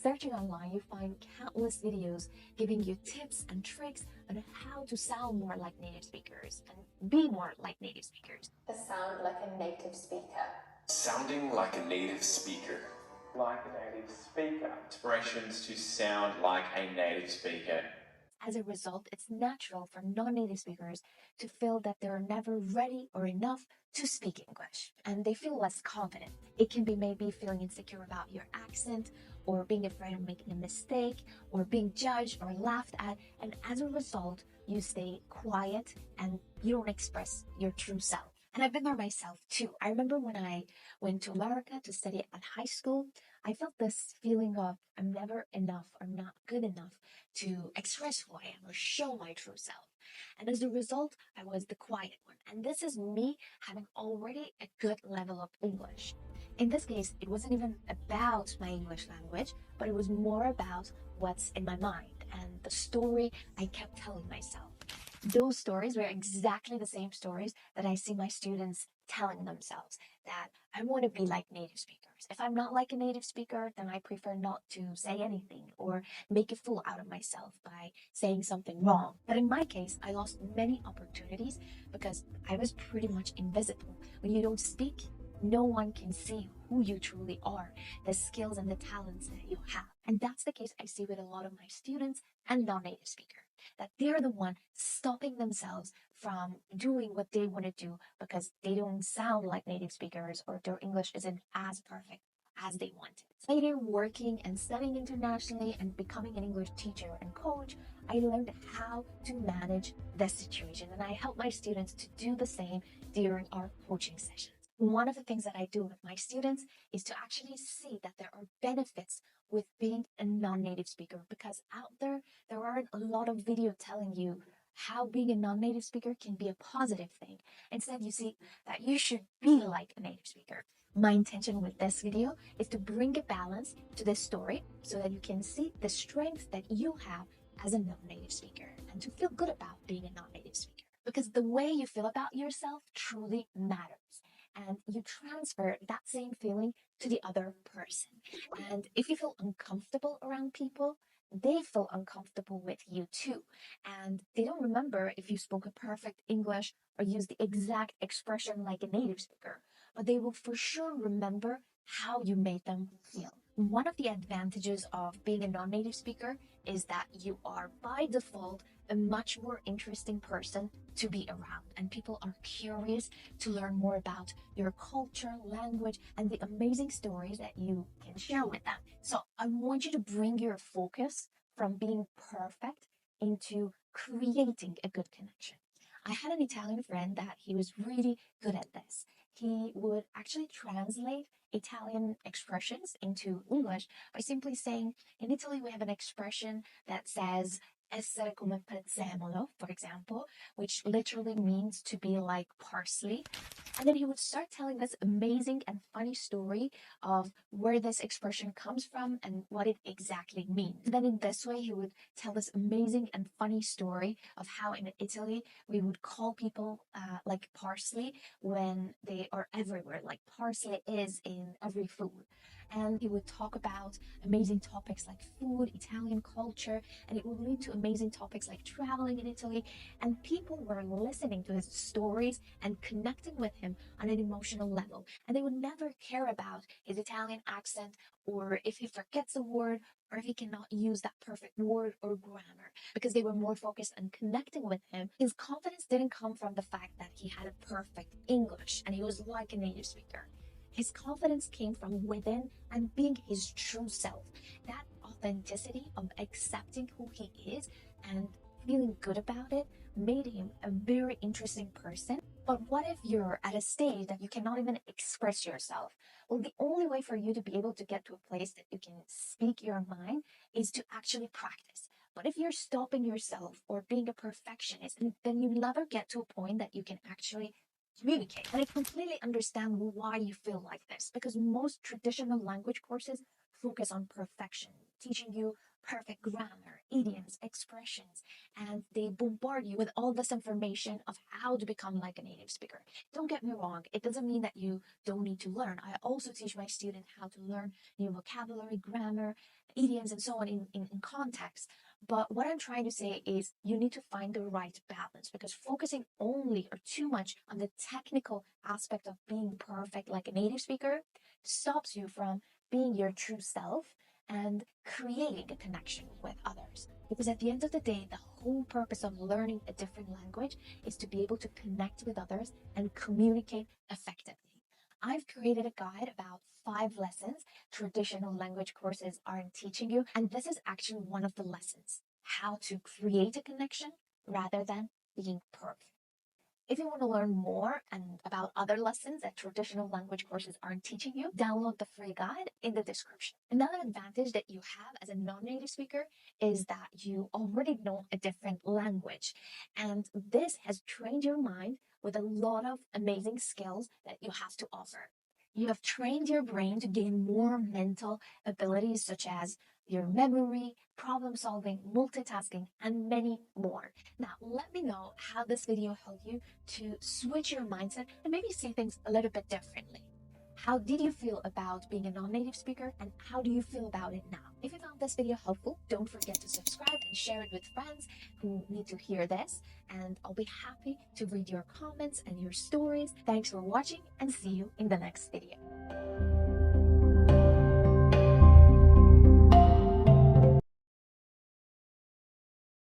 searching online, you find countless videos giving you tips and tricks on how to sound more like native speakers and be more like native speakers. To sound like a native speaker. Sounding like a native speaker. Like a native speaker. Expressions to sound like a native speaker. As a result, it's natural for non-native speakers to feel that they're never ready or enough to speak English, and they feel less confident. It can be maybe feeling insecure about your accent, or being afraid of making a mistake, or being judged or laughed at, and as a result, you stay quiet and you don't express your true self. And I've been there myself too. I remember when I went to America to study at high school, I felt this feeling of I'm never enough or not good enough to express who I am or show my true self. And as a result, I was the quiet one. And this is me having already a good level of English. In this case, it wasn't even about my English language, but it was more about what's in my mind and the story I kept telling myself. Those stories were exactly the same stories that I see my students telling themselves, that I want to be like native speakers. If I'm not like a native speaker, then I prefer not to say anything or make a fool out of myself by saying something wrong. But in my case, I lost many opportunities because I was pretty much invisible. When you don't speak, no one can see who you truly are, the skills and the talents that you have. And that's the case I see with a lot of my students and non-native speakers, that they're the one stopping themselves from doing what they want to do because they don't sound like native speakers or their English isn't as perfect as they want it. Later, working and studying internationally and becoming an English teacher and coach, I learned how to manage this situation, and I help my students to do the same during our coaching sessions. One of the things that I do with my students is to actually see that there are benefits with being a non-native speaker, because out there aren't a lot of video telling you how being a non-native speaker can be a positive thing. Instead, you see that you should be like a native speaker. My intention with this video is to bring a balance to this story so that you can see the strengths that you have as a non-native speaker and to feel good about being a non-native speaker. Because the way you feel about yourself truly matters. And you transfer that same feeling to the other person. And if you feel uncomfortable around people, they feel uncomfortable with you too. And they don't remember if you spoke a perfect English or used the exact expression like a native speaker, but they will for sure remember how you made them feel. One of the advantages of being a non-native speaker is that you are by default a much more interesting person to be around, and people are curious to learn more about your culture, language, and the amazing stories that you can share with them. So I want you to bring your focus from being perfect into creating a good connection. I had an Italian friend that he was really good at this. He would actually translate Italian expressions into English by simply saying, in Italy, we have an expression that says, essere come prezzemolo, for example, which literally means to be like parsley. And then he would start telling this amazing and funny story of where this expression comes from and what it exactly means. And then in this way, he would tell this amazing and funny story of how in Italy, we would call people like parsley when they are everywhere, like parsley is in every food. And he would talk about amazing topics like food, Italian culture, and it would lead to amazing topics like traveling in Italy. And people were listening to his stories and connecting with him on an emotional level. And they would never care about his Italian accent or if he forgets a word or if he cannot use that perfect word or grammar, because they were more focused on connecting with him. His confidence didn't come from the fact that he had a perfect English and he was like a native speaker. His confidence came from within and being his true self. That authenticity of accepting who he is and feeling good about it made him a very interesting person. But what if you're at a stage that you cannot even express yourself? Well, the only way for you to be able to get to a place that you can speak your mind is to actually practice. But if you're stopping yourself or being a perfectionist, then you never get to a point that you can actually communicate. And I completely understand why you feel like this, because most traditional language courses focus on perfection, teaching you perfect grammar, idioms, expressions, and they bombard you with all this information of how to become like a native speaker. Don't get me wrong, it doesn't mean that you don't need to learn. I also teach my students how to learn new vocabulary, grammar, idioms and so on in context. But what I'm trying to say is you need to find the right balance, because focusing only or too much on the technical aspect of being perfect like a native speaker stops you from being your true self and creating a connection with others. Because at the end of the day, the whole purpose of learning a different language is to be able to connect with others and communicate effectively. I've created a guide about 5 lessons traditional language courses aren't teaching you, and this is actually one of the lessons: how to create a connection rather than being perfect. If you want to learn more and about other lessons that traditional language courses aren't teaching you, download the free guide in the description. Another advantage that you have as a non-native speaker is that you already know a different language, and this has trained your mind with a lot of amazing skills that you have to offer. You have trained your brain to gain more mental abilities such as your memory, problem solving, multitasking, and many more. Now, let me know how this video helped you to switch your mindset and maybe see things a little bit differently. How did you feel about being a non-native speaker, and how do you feel about it now? If you found this video helpful, don't forget to subscribe and share it with friends who need to hear this, and I'll be happy to read your comments and your stories. Thanks for watching, and see you in the next video.